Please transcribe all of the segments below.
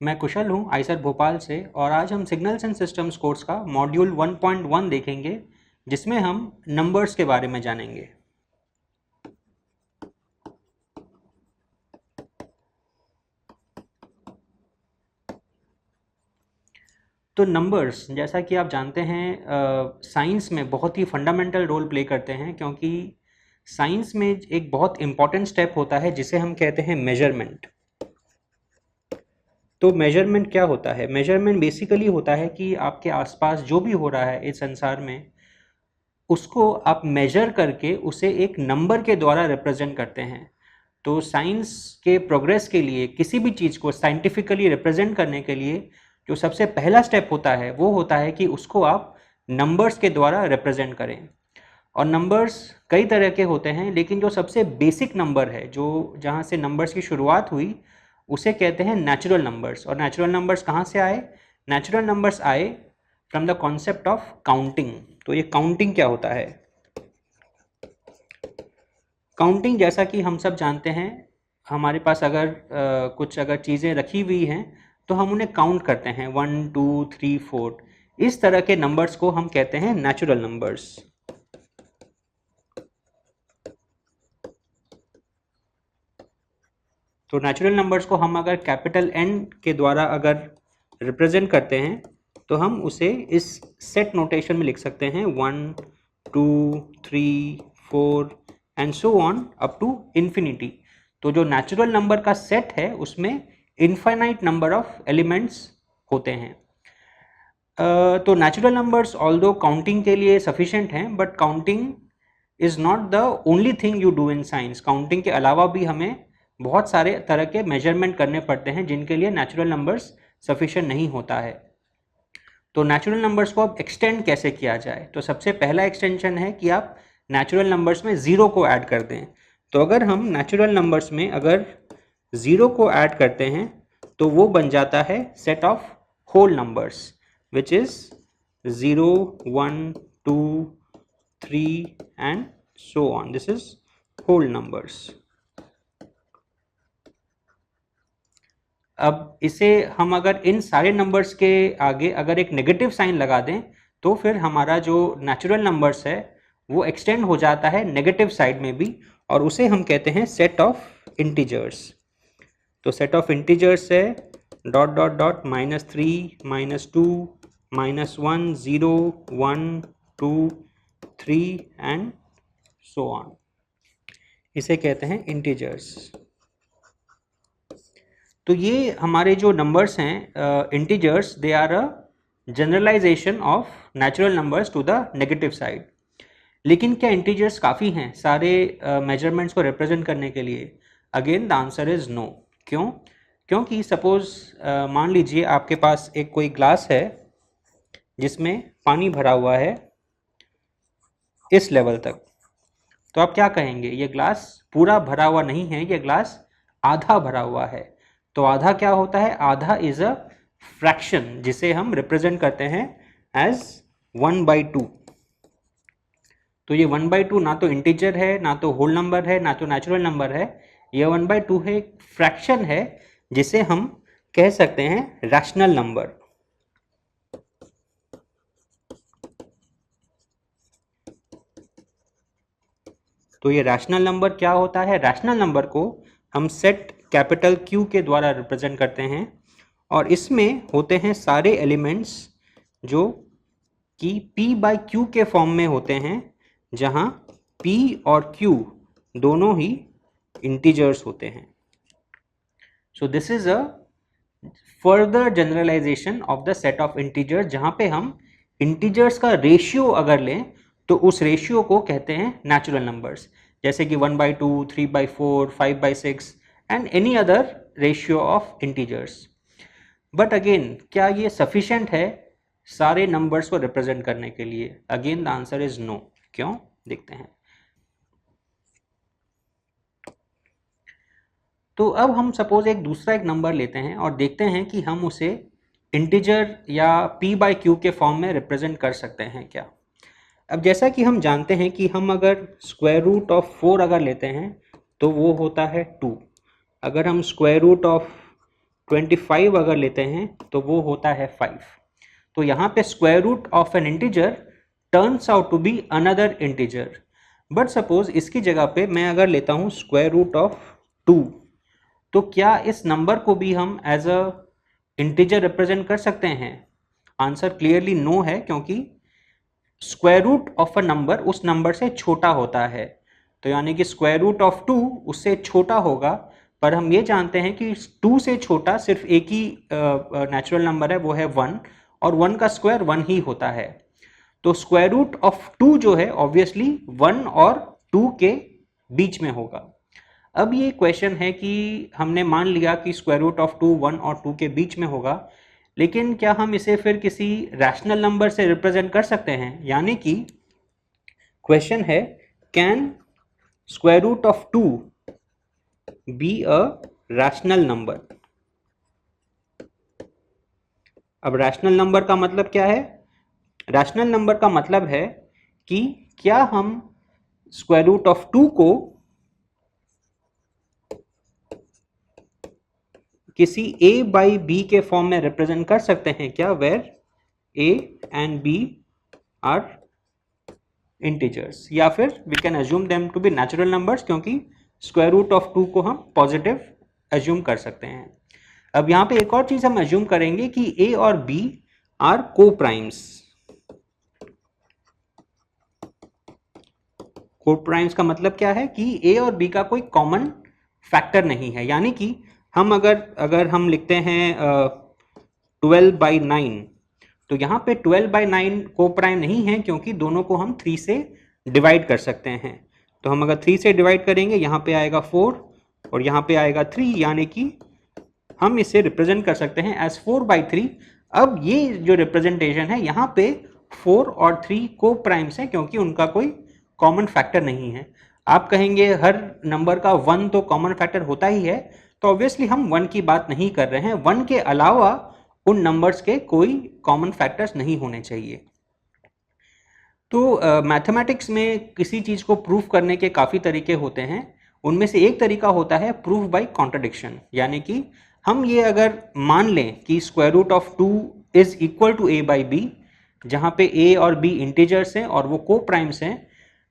मैं कुशल हूँ आईसर भोपाल से और आज हम सिग्नल्स एंड सिस्टम्स कोर्स का मॉड्यूल 1.1 देखेंगे जिसमें हम नंबर्स के बारे में जानेंगे। तो नंबर्स जैसा कि आप जानते हैं साइंस में बहुत ही फंडामेंटल रोल प्ले करते हैं, क्योंकि साइंस में एक बहुत इम्पॉर्टेंट स्टेप होता है जिसे हम कहते हैं मेजरमेंट। तो मेजरमेंट क्या होता है? मेजरमेंट बेसिकली होता है कि आपके आसपास जो भी हो रहा है इस संसार में, उसको आप मेजर करके उसे एक नंबर के द्वारा रिप्रेजेंट करते हैं। तो साइंस के प्रोग्रेस के लिए, किसी भी चीज़ को साइंटिफिकली रिप्रेजेंट करने के लिए जो सबसे पहला स्टेप होता है वो होता है कि उसको आप नंबर्स के द्वारा रिप्रेजेंट करें। और नंबर्स कई तरह के होते हैं, लेकिन जो सबसे बेसिक नंबर है, जो जहाँ से नंबर्स की शुरुआत हुई, उसे कहते हैं नेचुरल नंबर्स। और नेचुरल नंबर्स कहाँ से आए? नेचुरल नंबर्स आए from the concept of counting. तो ये काउंटिंग क्या होता है? काउंटिंग, जैसा कि हम सब जानते हैं, हमारे पास अगर कुछ चीज़ें रखी हुई हैं तो हम उन्हें काउंट करते हैं, 1 2 3 4। इस तरह के नंबर्स को हम कहते हैं नेचुरल नंबर्स। तो नेचुरल नंबर्स को हम अगर कैपिटल N के द्वारा अगर रिप्रेजेंट करते हैं तो हम उसे इस सेट नोटेशन में लिख सकते हैं, 1 2 3 4 and so on up to infinity. तो जो नेचुरल नंबर का सेट है उसमें इनफाइनाइट नंबर ऑफ एलिमेंट्स होते हैं। तो नेचुरल नंबर्स ऑल्दो काउंटिंग के लिए सफिशिएंट हैं, but counting is not the only thing you do in science. Counting के अलावा भी हमें बहुत सारे तरह के मेजरमेंट करने पड़ते हैं जिनके लिए नेचुरल नंबर्स सफिशिएंट नहीं होता है। तो नेचुरल नंबर्स को अब एक्सटेंड कैसे किया जाए? तो सबसे पहला एक्सटेंशन है कि आप नेचुरल नंबर्स में ज़ीरो को ऐड कर दें। तो अगर हम नेचुरल नंबर्स में अगर ज़ीरो को ऐड करते हैं तो वो बन जाता है set of whole numbers, which is 0 1 2 3 and so on. This is whole numbers. अब इसे हम अगर इन सारे नंबर्स के आगे अगर एक नेगेटिव साइन लगा दें तो फिर हमारा जो नेचुरल नंबर्स है वो एक्सटेंड हो जाता है नेगेटिव साइड में भी, और उसे हम कहते हैं सेट ऑफ इंटीजर्स। तो सेट ऑफ इंटीजर्स है dot dot dot -3 -2 -1 0 1 2 3 and so on. इसे कहते हैं इंटीजर्स। तो ये हमारे जो नंबर्स हैं integers, they are a generalization of natural numbers to the negative side. लेकिन क्या इंटीजर्स काफ़ी हैं सारे मेजरमेंट्स को रिप्रेजेंट करने के लिए? Again the answer is no. क्यों? क्योंकि सपोज मान लीजिए आपके पास एक कोई ग्लास है जिसमें पानी भरा हुआ है इस लेवल तक। तो आप क्या कहेंगे? ये ग्लास पूरा भरा हुआ नहीं है, ये ग्लास आधा भरा हुआ है। तो आधा क्या होता है? आधा इज अ फ्रैक्शन जिसे हम रिप्रेजेंट करते हैं एज 1/2। तो ये 1/2 ना तो इंटीजर है, ना तो होल नंबर है, ना तो नेचुरल नंबर है। ये 1/2 है, एक फ्रैक्शन है जिसे हम कह सकते हैं रैशनल नंबर। तो ये रैशनल नंबर क्या होता है? रैशनल नंबर को हम सेट कैपिटल Q के द्वारा रिप्रेजेंट करते हैं, और इसमें होते हैं सारे एलिमेंट्स जो कि P/Q के फॉर्म में होते हैं, जहां P और Q दोनों ही इंटीजर्स होते हैं। So this is a further generalization of the set of integers, जहां पे हम इंटीजर्स का रेशियो अगर लें तो उस रेशियो को कहते हैं नेचुरल नंबर्स, जैसे कि 1/2 3/4 5/6 and any other ratio of integers. But again, क्या ये सफिशिएंट है सारे नंबर्स को रिप्रेजेंट करने के लिए? Again the answer is no. क्यों? देखते हैं। तो अब हम सपोज एक दूसरा एक नंबर लेते हैं और देखते हैं कि हम उसे इंटीजर या P/Q के फॉर्म में रिप्रेजेंट कर सकते हैं क्या। अब जैसा कि हम जानते हैं कि हम अगर स्क्वायर रूट ऑफ 4 अगर लेते हैं तो वो होता है 2। अगर हम स्क्वायर रूट ऑफ 25 अगर लेते हैं तो वो होता है 5। तो यहाँ पे square root of an integer turns out to be another integer. But suppose इसकी जगह पे मैं अगर लेता हूँ स्क्वायर रूट ऑफ 2, तो क्या इस नंबर को भी हम एज अ इंटीजर रिप्रेजेंट कर सकते हैं? आंसर क्लियरली नो है, क्योंकि square root of a number उस नंबर से छोटा होता है। तो यानी कि स्क्वायर रूट ऑफ 2 उससे छोटा होगा, पर हम ये जानते हैं कि 2 से छोटा सिर्फ एक ही नेचुरल नंबर है, वो है 1, और 1 का स्क्वायर 1 ही होता है। तो स्क्वायर रूट ऑफ 2 जो है ऑब्वियसली 1 और 2 के बीच में होगा। अब ये क्वेश्चन है कि हमने मान लिया कि स्क्वायर रूट ऑफ 2 1 और 2 के बीच में होगा, लेकिन क्या हम इसे फिर किसी रैशनल नंबर से रिप्रेजेंट कर सकते हैं? यानी कि क्वेश्चन है, can square root of 2 be a rational number? अब रैशनल नंबर का मतलब क्या है? रैशनल नंबर का मतलब है कि क्या हम स्क्वायर रूट ऑफ 2 को किसी a बाई b के फॉर्म में रिप्रेजेंट कर सकते हैं क्या, where a and b are integers, या फिर we can assume them to be natural numbers, क्योंकि स्क्वायर रूट ऑफ 2 को हम पॉजिटिव अज्यूम कर सकते हैं। अब यहाँ पे एक और चीज हम अज्यूम करेंगे कि a और b आर को प्राइम्स। को प्राइम्स का मतलब क्या है कि a और b का कोई कॉमन फैक्टर नहीं है। यानी कि हम अगर हम लिखते हैं 12/9, तो यहाँ पे 12/9 को प्राइम नहीं है, क्योंकि दोनों को हम 3 से डिवाइड कर सकते हैं। तो हम अगर 3 से डिवाइड करेंगे, यहाँ पे आएगा 4 और यहाँ पे आएगा 3, यानी कि हम इसे रिप्रेजेंट कर सकते हैं एज 4/3। अब ये जो रिप्रेजेंटेशन है, यहाँ पे 4 और 3 को प्राइम्स है, क्योंकि उनका कोई कॉमन फैक्टर नहीं है। आप कहेंगे हर नंबर का 1 तो कॉमन फैक्टर होता ही है, तो ऑब्वियसली हम 1 की बात नहीं कर रहे हैं। 1 के अलावा उन नंबर्स के कोई कॉमन फैक्टर्स नहीं होने चाहिए। तो मैथमेटिक्स में किसी चीज़ को प्रूफ करने के काफ़ी तरीके होते हैं। उनमें से एक तरीका होता है प्रूफ बाय कॉन्ट्रडिक्शन। यानी कि हम ये अगर मान लें कि square root of 2 is equal to a by b, जहाँ पे a और b इंटीजर्स हैं और वो को प्राइम्स हैं,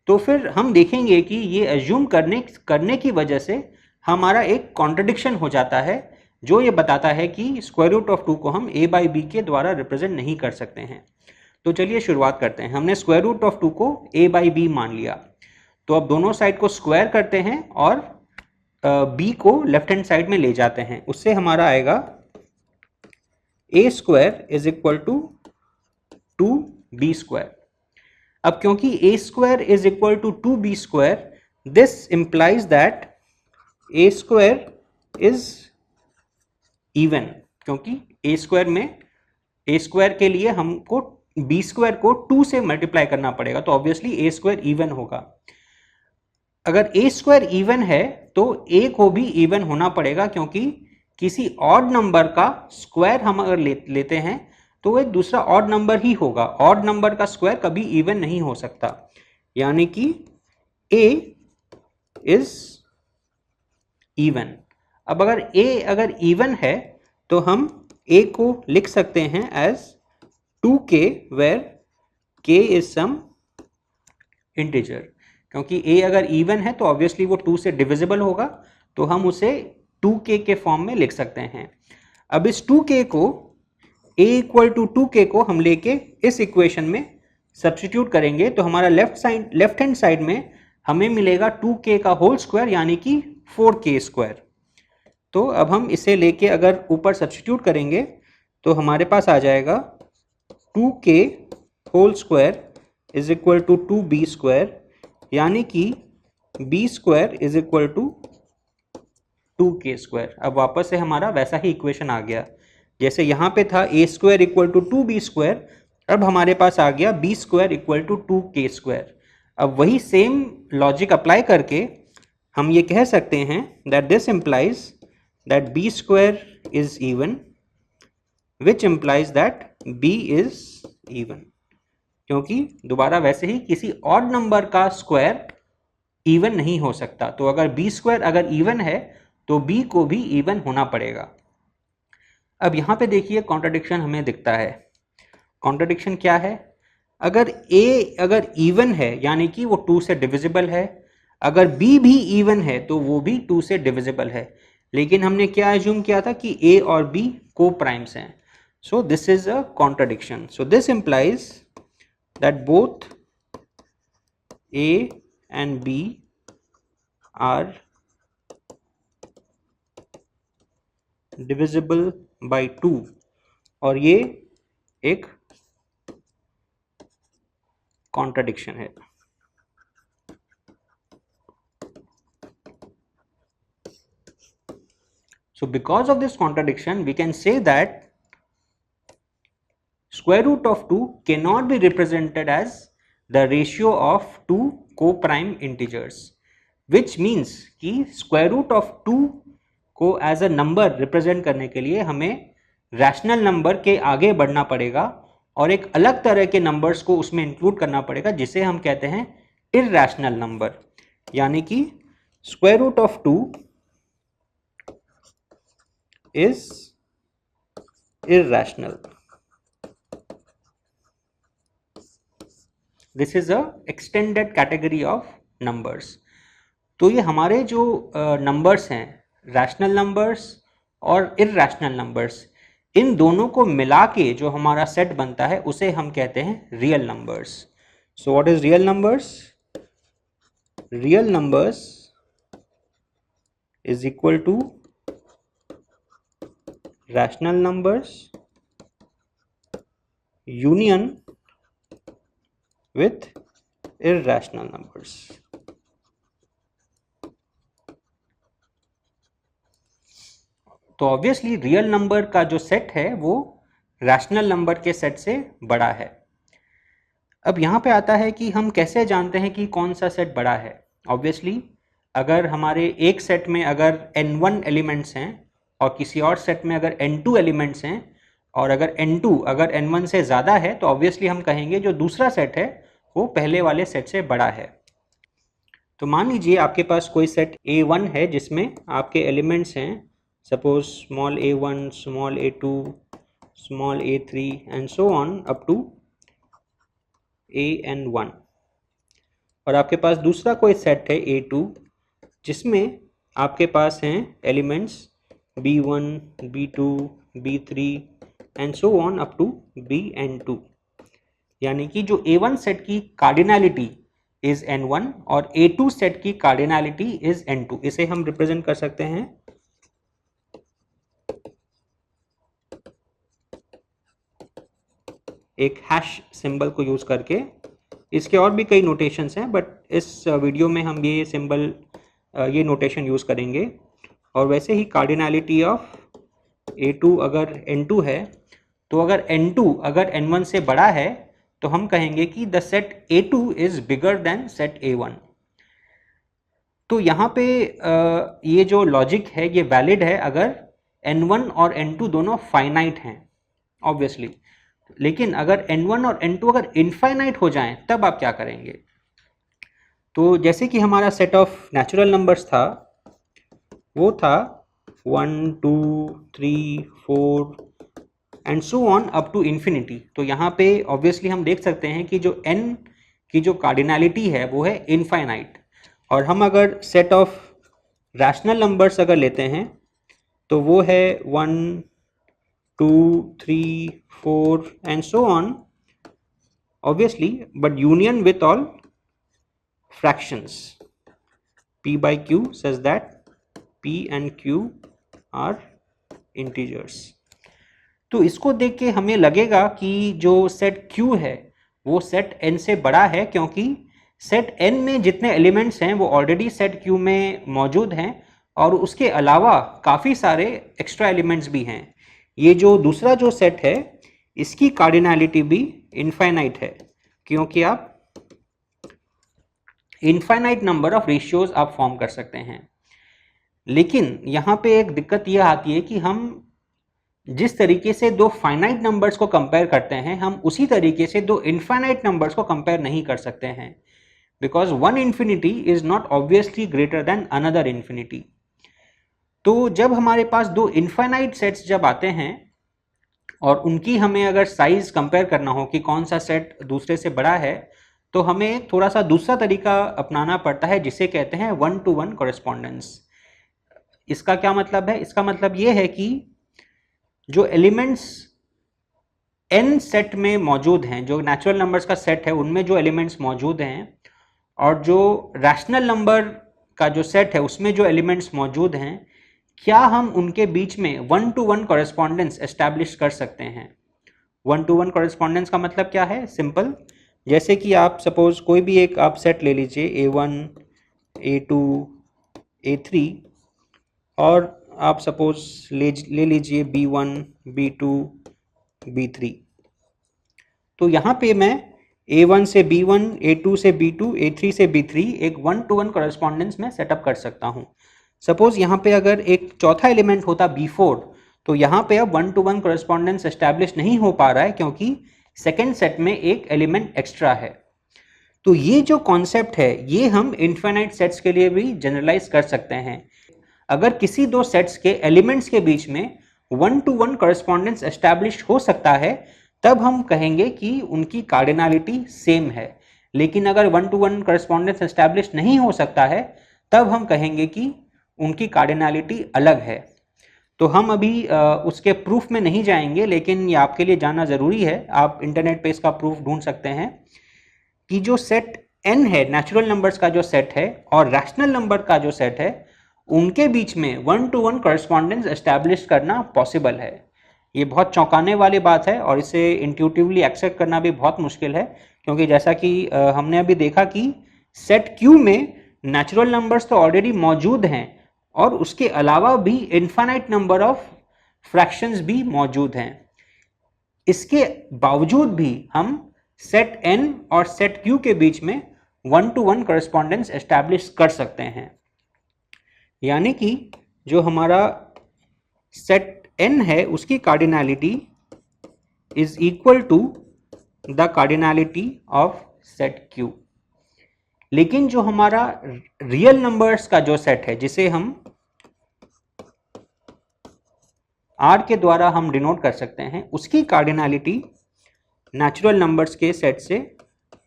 तो फिर हम देखेंगे कि ये एज्यूम करने की वजह से हमारा एक कॉन्ट्रडिक्शन हो जाता है, जो ये बताता है कि स्क्वायर रूट ऑफ 2 को हम a बाई b के द्वारा रिप्रेजेंट नहीं कर सकते हैं। तो चलिए शुरुआत करते हैं। हमने स्क्वायर रूट ऑफ 2 को a बाई b मान लिया, तो अब दोनों साइड को स्क्वायर करते हैं और b को लेफ्ट हैंड साइड में ले जाते हैं। उससे हमारा आएगा a square is equal to 2b square. अब क्योंकि a square is equal to 2b square, this implies that a square is even, क्योंकि a स्क्वायर में a स्क्वायर के लिए हमको b स्क्वायर को 2 से मल्टीप्लाई करना पड़ेगा, तो ऑब्वियसली a स्क्वायर इवन होगा। अगर a स्क्वायर इवन है तो a को भी इवन होना पड़ेगा, क्योंकि किसी ऑड नंबर का स्क्वायर हम अगर लेते हैं तो एक दूसरा ऑड नंबर ही होगा। ऑड नंबर का स्क्वायर कभी इवन नहीं हो सकता। यानी कि a इज इवन। अब अगर इवन है तो हम a को लिख सकते हैं as 2k, where k is some integer. क्योंकि a अगर इवन है तो ऑब्वियसली वो 2 से डिविजिबल होगा, तो हम उसे 2k के फॉर्म में लिख सकते हैं। अब इस 2k को a इक्वल टू 2k को हम लेके इस इक्वेशन में सब्स्टिट्यूट करेंगे, तो हमारा लेफ्ट हैंड साइड में हमें मिलेगा 2k का होल स्क्वायर, यानी कि 4k स्क्वायर। तो अब हम इसे लेके अगर ऊपर सब्स्टिट्यूट करेंगे तो हमारे पास आ जाएगा 2k whole square is equal to 2b square, यानी कि b square is equal to 2k square. अब वापस से हमारा वैसा ही इक्वेशन आ गया, जैसे यहाँ पे था a square equal to 2b square, अब हमारे पास आ गया b square equal to 2k square. अब वही सेम लॉजिक अप्लाई करके हम ये कह सकते हैं that this implies that b square is even, which implies that b is even, क्योंकि दोबारा वैसे ही किसी ऑड नंबर का स्क्वायर इवन नहीं हो सकता। तो अगर b स्क्वायर अगर इवन है तो b को भी इवन होना पड़ेगा। अब यहाँ पे देखिए कॉन्ट्रडिक्शन हमें दिखता है। कॉन्ट्रडिक्शन क्या है? अगर a अगर इवन है यानी कि वो 2 से डिविजिबल है, अगर b भी इवन है तो वो भी 2 से डिविजिबल है, लेकिन हमने क्या एज्यूम किया था कि a और b को प्राइम्स हैं। So this is a contradiction. So this implies that both a and b are divisible by 2 और ये एक कॉन्ट्रडिक्शन है। So because of this contradiction we can say that square root of 2 cannot be represented as the ratio of two co-prime integers, which means कि square root of 2 को as a number represent करने के लिए हमें rational number के आगे बढ़ना पड़ेगा और एक अलग तरह के नंबर्स को उसमें इंक्लूड करना पड़ेगा जिसे हम कहते हैं इरैशनल नंबर, यानी कि square root of 2 is irrational. This is a extended category of numbers. तो ये हमारे जो नंबर्स हैं, रैशनल नंबर्स और इरैशनल नंबर्स, इन दोनों को मिला के जो हमारा सेट बनता है उसे हम कहते हैं real numbers. So what is real numbers? Real numbers is equal to rational numbers union with irrational numbers. तो ऑब्वियसली रियल नंबर का जो सेट है वो रैशनल नंबर के सेट से बड़ा है। अब यहाँ पे आता है कि हम कैसे जानते हैं कि कौन सा सेट बड़ा है। ऑब्वियसली अगर हमारे एक सेट में अगर n1 एलिमेंट्स हैं और किसी और सेट में अगर n2 एलिमेंट्स हैं और अगर n2 अगर n1 से ज़्यादा है तो ऑब्वियसली हम कहेंगे जो दूसरा सेट है वो पहले वाले सेट से बड़ा है। तो मान लीजिए आपके पास कोई सेट A1 है जिसमें आपके एलिमेंट्स हैं suppose small a1, small a2, small a3 and so on up to an1, और आपके पास दूसरा कोई सेट है A2 जिसमें आपके पास हैं elements b1, b2, b3 and so on up to bn2, यानी कि जो A1 सेट की कार्डिनैलिटी इज n1 और A2 सेट की कार्डिनैलिटी इज n2। इसे हम रिप्रेजेंट कर सकते हैं एक हैश सिंबल को यूज करके। इसके और भी कई नोटेशंस हैं बट इस वीडियो में हम ये सिंबल ये नोटेशन यूज करेंगे। और वैसे ही कार्डिनैलिटी ऑफ A2 अगर n2 है तो अगर n2 अगर n1 से बड़ा है तो हम कहेंगे कि the set A2 is bigger than set A1। तो यहाँ पे ये जो लॉजिक है ये वैलिड है अगर n1 और n2 दोनों फाइनाइट हैं ऑब्वियसली, लेकिन अगर n1 और n2 अगर इनफाइनाइट हो जाएं तब आप क्या करेंगे? तो जैसे कि हमारा सेट ऑफ नेचुरल नंबर्स था वो था 1, 2, 3, 4 and so on up to infinity. तो यहाँ पे ऑब्वियसली हम देख सकते हैं कि जो n की जो कार्डिनैलिटी है वो है इनफाइनाइट, और हम अगर सेट ऑफ रैशनल नंबर्स अगर लेते हैं तो वो है 1, 2, 3, 4 and so on obviously, but union with all fractions p by q says that p and q are integers। तो इसको देख के हमें लगेगा कि जो सेट Q है वो सेट N से बड़ा है, क्योंकि सेट N में जितने एलिमेंट्स हैं वो ऑलरेडी सेट Q में मौजूद हैं और उसके अलावा काफ़ी सारे एक्स्ट्रा एलिमेंट्स भी हैं। ये जो दूसरा जो सेट है इसकी कार्डिनैलिटी भी इनफाइनाइट है, क्योंकि आप इनफाइनाइट नंबर ऑफ रेशियोज आप फॉर्म कर सकते हैं। लेकिन यहाँ पे एक दिक्कत यह आती है कि हम जिस तरीके से दो फाइनाइट नंबर्स को कंपेयर करते हैं हम उसी तरीके से दो इनफाइनाइट नंबर्स को कंपेयर नहीं कर सकते हैं, because one infinity is not obviously greater than another infinity. तो जब हमारे पास दो इनफाइनाइट सेट्स जब आते हैं और उनकी हमें अगर साइज कंपेयर करना हो कि कौन सा सेट दूसरे से बड़ा है, तो हमें थोड़ा सा दूसरा तरीका अपनाना पड़ता है जिसे कहते हैं 1-to-1 कॉरेस्पॉन्डेंस। इसका क्या मतलब है? इसका मतलब ये है कि जो एलिमेंट्स n सेट में मौजूद हैं, जो नेचुरल नंबर्स का सेट है उनमें जो एलिमेंट्स मौजूद हैं, और जो रैशनल नंबर का जो सेट है उसमें जो एलिमेंट्स मौजूद हैं, क्या हम उनके बीच में 1-to-1 कॉरेस्पॉन्डेंस एस्टैब्लिश कर सकते हैं? 1-to-1 कॉरेस्पॉन्डेंस का मतलब क्या है? सिंपल, जैसे कि आप सपोज कोई भी एक आप सेट ले लीजिए A1, A2, A3, और आप सपोज ले लीजिए B1, B2, B3। तो यहाँ पे मैं A1 से B1, A2 से B2, A3 से B3 एक 1-to-1 कॉरेस्पॉन्डेंस में सेटअप कर सकता हूँ। सपोज यहाँ पे अगर एक चौथा एलिमेंट होता B4, तो यहाँ पे अब 1-to-1 कॉरेस्पॉन्डेंस एस्टैब्लिश नहीं हो पा रहा है क्योंकि सेकेंड सेट में एक एलिमेंट एक्स्ट्रा है। तो ये जो कॉन्सेप्ट है ये हम इनफाइनाइट सेट्स के लिए भी जनरलाइज कर सकते हैं। अगर किसी दो सेट्स के एलिमेंट्स के बीच में 1-to-1 कॉरेस्पॉन्डेंस एस्टैब्लिश हो सकता है, तब हम कहेंगे कि उनकी कार्डिनलिटी सेम है। लेकिन अगर 1-to-1 कॉरेस्पॉन्डेंस एस्टैब्लिश नहीं हो सकता है, तब हम कहेंगे कि उनकी कार्डिनलिटी अलग है। तो हम अभी उसके प्रूफ में नहीं जाएंगे, लेकिन ये आपके लिए जानना ज़रूरी है। आप इंटरनेट पे इसका प्रूफ ढूंढ सकते हैं कि जो सेट n है, नेचुरल नंबर्स का जो सेट है और रैशनल नंबर का जो सेट है, उनके बीच में 1-to-1 कॉरेस्पॉन्डेंस एस्टैब्लिश करना पॉसिबल है। ये बहुत चौंकाने वाली बात है और इसे इंट्यूटिवली एक्सेप्ट करना भी बहुत मुश्किल है, क्योंकि जैसा कि हमने अभी देखा कि सेट Q में नेचुरल नंबर्स तो ऑलरेडी मौजूद हैं और उसके अलावा भी इनफाइनाइट नंबर ऑफ फ्रैक्शंस भी मौजूद हैं। इसके बावजूद भी हम सेट n और सेट Q के बीच में 1-to-1 कॉरेस्पॉन्डेंस एस्टैब्लिश कर सकते हैं। यानी कि जो हमारा सेट n है उसकी cardinality is equal to the cardinality of set Q। लेकिन जो हमारा रियल नंबर्स का जो सेट है, जिसे हम R के द्वारा हम डिनोट कर सकते हैं, उसकी कार्डिनलिटी नेचुरल नंबर्स के सेट से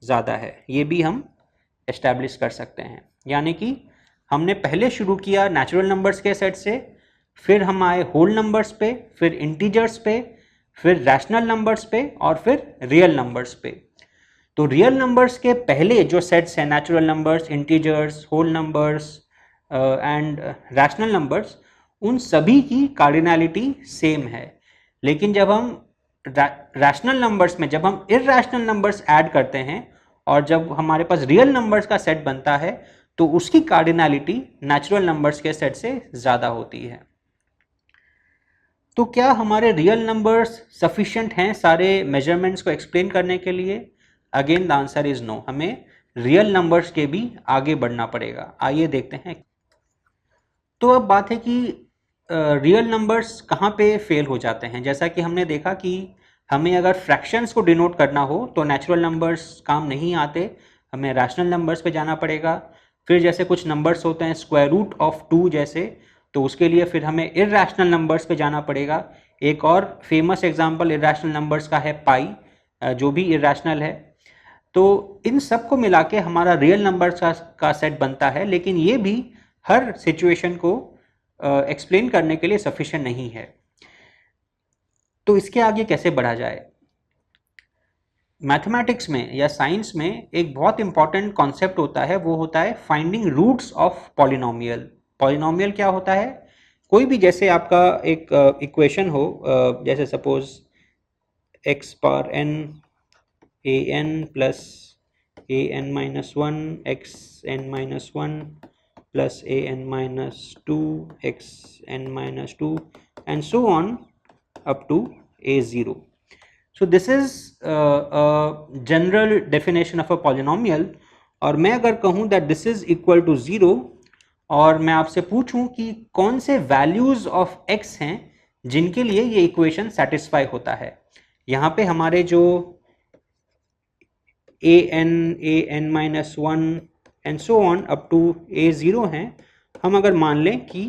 ज़्यादा है। ये भी हम एस्टैब्लिश कर सकते हैं। यानी कि हमने पहले शुरू किया नेचुरल नंबर्स के सेट से, फिर हम आए होल नंबर्स पे, फिर इंटीजर्स पे, फिर रैशनल नंबर्स पे और फिर रियल नंबर्स पे। तो रियल नंबर्स के पहले जो सेट्स हैं, natural numbers, integers, whole numbers and rational numbers, उन सभी की कार्डिनलिटी सेम है। लेकिन जब हम रैशनल नंबर्स में जब हम इररैशनल नंबर्स ऐड करते हैं और जब हमारे पास रियल नंबर्स का सेट बनता है, तो उसकी कार्डिनलिटी नेचुरल नंबर्स के सेट से ज़्यादा होती है। तो क्या हमारे रियल नंबर्स सफिशिएंट हैं सारे मेजरमेंट्स को एक्सप्लेन करने के लिए? Again the answer is no. हमें रियल नंबर्स के भी आगे बढ़ना पड़ेगा। आइए देखते हैं। तो अब बात है कि रियल नंबर्स कहाँ पे फेल हो जाते हैं। जैसा कि हमने देखा कि हमें अगर फ्रैक्शंस को डिनोट करना हो तो नेचुरल नंबर्स काम नहीं आते, हमें रैशनल नंबर्स पे जाना पड़ेगा। फिर जैसे कुछ नंबर्स होते हैं स्क्वायर रूट ऑफ 2 जैसे, तो उसके लिए फिर हमें इररैशनल नंबर्स पे जाना पड़ेगा। एक और फेमस एग्जांपल इररैशनल नंबर्स का है पाई, जो भी इररैशनल है। तो इन सब को मिला के हमारा रियल नंबर्स का सेट बनता है, लेकिन ये भी हर सिचुएशन को एक्सप्लेन करने के लिए सफिशिएंट नहीं है। तो इसके आगे कैसे बढ़ा जाए? मैथमेटिक्स में या साइंस में एक बहुत इंपॉर्टेंट कॉन्सेप्ट होता है, वो होता है finding roots of polynomial. Polynomial क्या होता है? कोई भी, जैसे आपका एक इक्वेशन हो, जैसे suppose x power n a n plus a n minus 1 x n minus 1 plus a n minus 2 x n minus 2 and so on up to a0. So this is a general definition of a polynomial. और मैं अगर कहूँ that this is equal to 0 और मैं आपसे पूछूं कि कौन से values of x हैं जिनके लिए ये इक्वेशन सेटिस्फाई होता है। यहाँ पे हमारे जो a n minus 1 and so on up to a0 हैं, हम अगर मान लें कि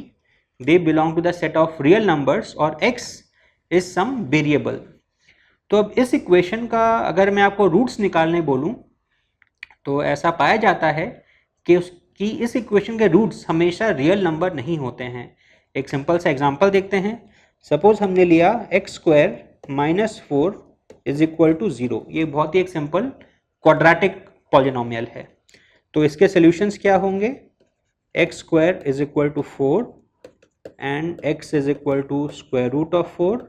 they belong to the set of real numbers और x is some variable, तो अब इस इक्वेशन का अगर मैं आपको रूट्स निकालने बोलूं तो ऐसा पाया जाता है कि इस इक्वेशन के रूट्स हमेशा रियल नंबर नहीं होते हैं। एक सिंपल सा एग्जांपल देखते हैं। सपोज हमने लिया x square minus 4 is equal to 0। ये बहुत ही एक सिंपल क्वाड्रेटिक पॉलिनोमियल है। तो इसके सॉल्यूशंस क्या होंगे? X square is equal to 4 and x is equal to square root of 4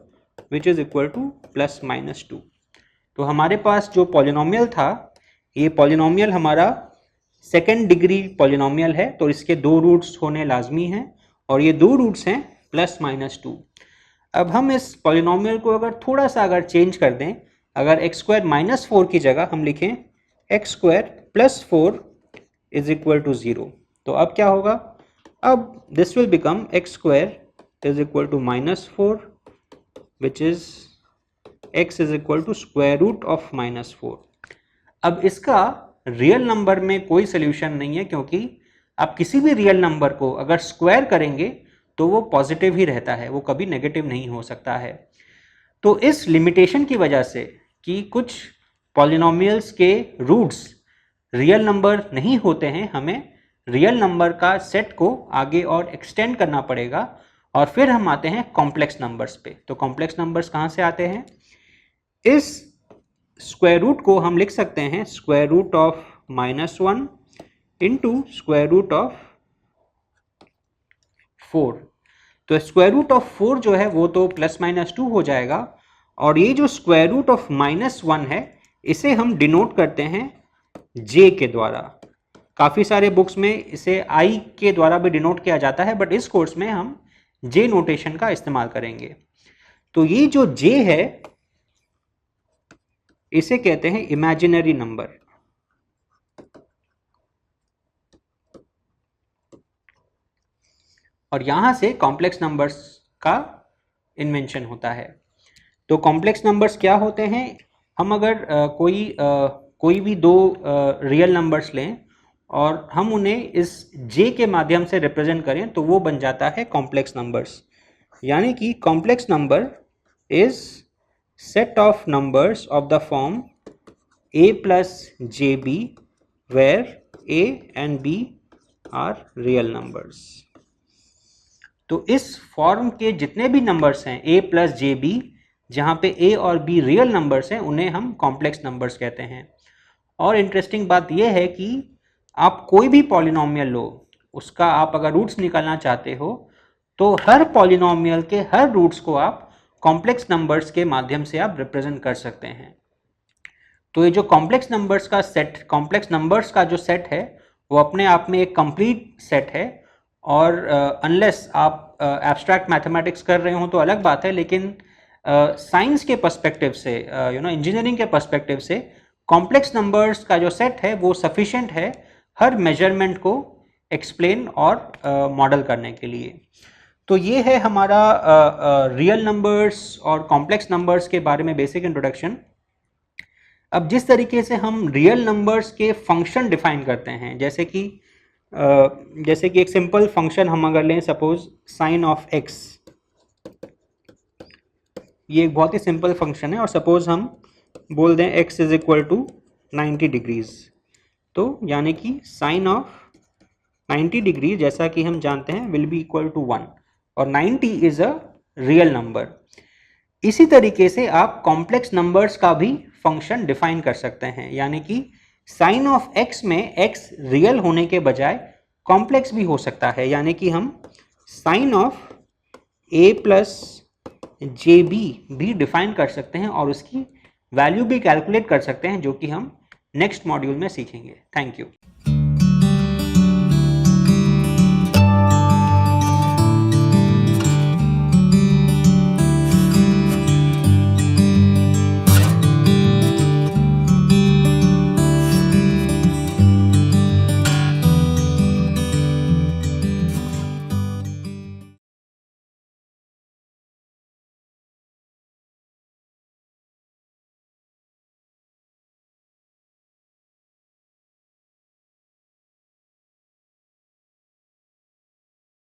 which is equal to plus minus 2। तो हमारे पास जो पॉलिनोमियल था, ये पॉलिनोमियल हमारा सेकेंड डिग्री पॉलिनोमियल है, तो इसके दो रूट्स होने लाजमी हैं और ये दो रूट्स हैं प्लस माइनस 2। अब हम इस पॉलिनोमियल को अगर थोड़ा सा अगर चेंज कर दें, अगर एक्स स्क्वायर माइनस 4 की जगह हम लिखें x square plus 4 is equal to 0, तो अब क्या होगा? अब this will become x square is equal to minus 4 which is x is equal to square root of minus 4। अब इसका रियल नंबर में कोई सोल्यूशन नहीं है, क्योंकि आप किसी भी रियल नंबर को अगर स्क्वायर करेंगे तो वो पॉजिटिव ही रहता है, वो कभी नेगेटिव नहीं हो सकता है। तो इस लिमिटेशन की वजह से कि कुछ पॉलिनोमियल्स के रूट्स रियल नंबर नहीं होते हैं, हमें रियल नंबर का सेट को आगे और एक्सटेंड करना पड़ेगा और फिर हम आते हैं कॉम्प्लेक्स नंबर्स पे। तो कॉम्प्लेक्स नंबर्स कहाँ से आते हैं? इस स्क्वायर रूट को हम लिख सकते हैं square root of minus 1 into square root of 4। तो स्क्वायर रूट ऑफ 4 जो है वो तो प्लस माइनस 2 हो जाएगा, और ये जो स्क्वायर रूट ऑफ माइनस 1 है इसे हम डिनोट करते हैं j के द्वारा। काफ़ी सारे बुक्स में इसे i के द्वारा भी डिनोट किया जाता है, बट इस कोर्स में हम j नोटेशन का इस्तेमाल करेंगे। तो ये जो j है इसे कहते हैं इमेजिनरी नंबर। और यहां से कॉम्प्लेक्स नंबर्स का इन्वेंशन होता है। तो कॉम्प्लेक्स नंबर्स क्या होते हैं? हम अगर कोई भी दो रियल नंबर्स लें और हम उन्हें इस j के माध्यम से रिप्रेजेंट करें तो वो बन जाता है कॉम्प्लेक्स नंबर्स। यानी कि complex number is set of numbers of the form a plus jb where a and b are real numbers। तो इस फॉर्म के जितने भी नंबर्स हैं a plus jb, जहाँ पे a और b रियल नंबर्स हैं, उन्हें हम कॉम्प्लेक्स नंबर्स कहते हैं। और इंटरेस्टिंग बात यह है कि आप कोई भी पॉलिनोमियल लो, उसका आप अगर रूट्स निकालना चाहते हो तो हर पॉलिनोमियल के हर रूट्स को आप कॉम्प्लेक्स नंबर्स के माध्यम से आप रिप्रेजेंट कर सकते हैं। तो ये जो कॉम्प्लेक्स नंबर्स का सेट, कॉम्प्लेक्स नंबर्स का जो सेट है वो अपने आप में एक कंप्लीट सेट है, और अनलेस आप एब्स्ट्रैक्ट मैथमेटिक्स कर रहे हो तो अलग बात है, लेकिन साइंस के पर्सपेक्टिव से, इंजीनियरिंग के पर्सपेक्टिव से कॉम्प्लेक्स नंबर्स का जो सेट है वो सफिशिएंट है हर मेजरमेंट को एक्सप्लेन और मॉडल करने के लिए। तो ये है हमारा रियल नंबर्स और कॉम्प्लेक्स नंबर्स के बारे में बेसिक इंट्रोडक्शन। अब जिस तरीके से हम रियल नंबर्स के फंक्शन डिफाइन करते हैं, जैसे कि एक सिंपल फंक्शन हम अगर लें, सपोज साइन ऑफ एक्स, ये एक बहुत ही सिंपल फंक्शन है, और सपोज हम बोल दें x is equal to 90 degrees, तो यानी कि साइन ऑफ 90 डिग्री जैसा कि हम जानते हैं विल बी इक्वल टू 1, और 90 इज अ रियल नंबर। इसी तरीके से आप कॉम्प्लेक्स नंबर्स का भी फंक्शन डिफाइन कर सकते हैं, यानी कि साइन ऑफ एक्स में एक्स रियल होने के बजाय कॉम्प्लेक्स भी हो सकता है, यानी कि हम sine of A plus J B भी डिफाइन कर सकते हैं और उसकी वैल्यू भी कैलकुलेट कर सकते हैं, जो कि हम नेक्स्ट मॉड्यूल में सीखेंगे। Thank you.